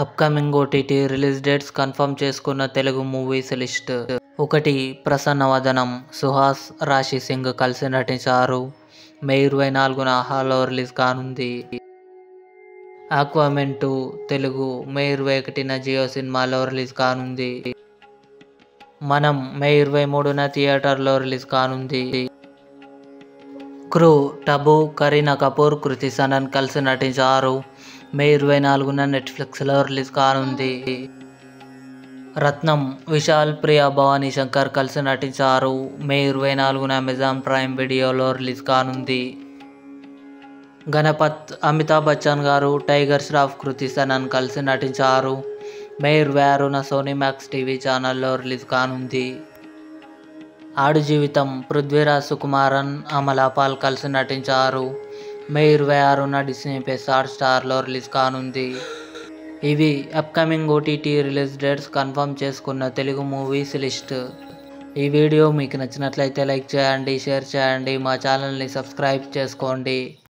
Upcoming OTT release dates confirm చేసుకున్న Telugu movies list. 1. ప్రసన్నవదనం. సుహాస్, రాశి సింగ్ కలిసి నటించారు. మే 24న హాలో రిలీజ్ కానుంది. ఆక్వామెన్ 2 తెలుగు మే 21న జియో సినిమాలో రిలీజ్ కానుంది. మనం మే 23న థియేటర్లో రిలీజ్ కానుంది. క్రూ టబు, కరీనా కపూర్, కృతి సనన్ కలిసి నటించారు. మే 24న నెట్ఫ్లిక్స్లో రిలీజ్ కానుంది. రత్నం. విశాల్, ప్రియా భవానీ శంకర్ కలిసి నటించారు. మే 24న అమెజాన్ ప్రైమ్ వీడియోలో రిలీజ్ కానుంది. గణపత్. అమితాబ్ బచ్చన్ గారు, టైగర్ ష్రాఫ్, కృతి సనన్ కలిసి నటించారు. మే 26న సోనీ మ్యాక్స్ టీవీ ఛానల్లో రిలీజ్ కానుంది. ఆడు జీవితం. పృథ్వీరాజ్ సుకుమారన్, అమలా పాల్ కలిసి నటించారు. మే 26న డిస్నీ ప్లస్ హాట్‌స్టార్లో రిలీజ్ కానుంది. ఇవి upcoming OTT release dates confirm చేసుకున్న తెలుగు మూవీస్ లిస్ట్. ఈ వీడియో మీకు నచ్చినట్లయితే లైక్ చేయండి, షేర్ చేయండి, మా ఛానల్ని సబ్స్క్రైబ్ చేసుకోండి.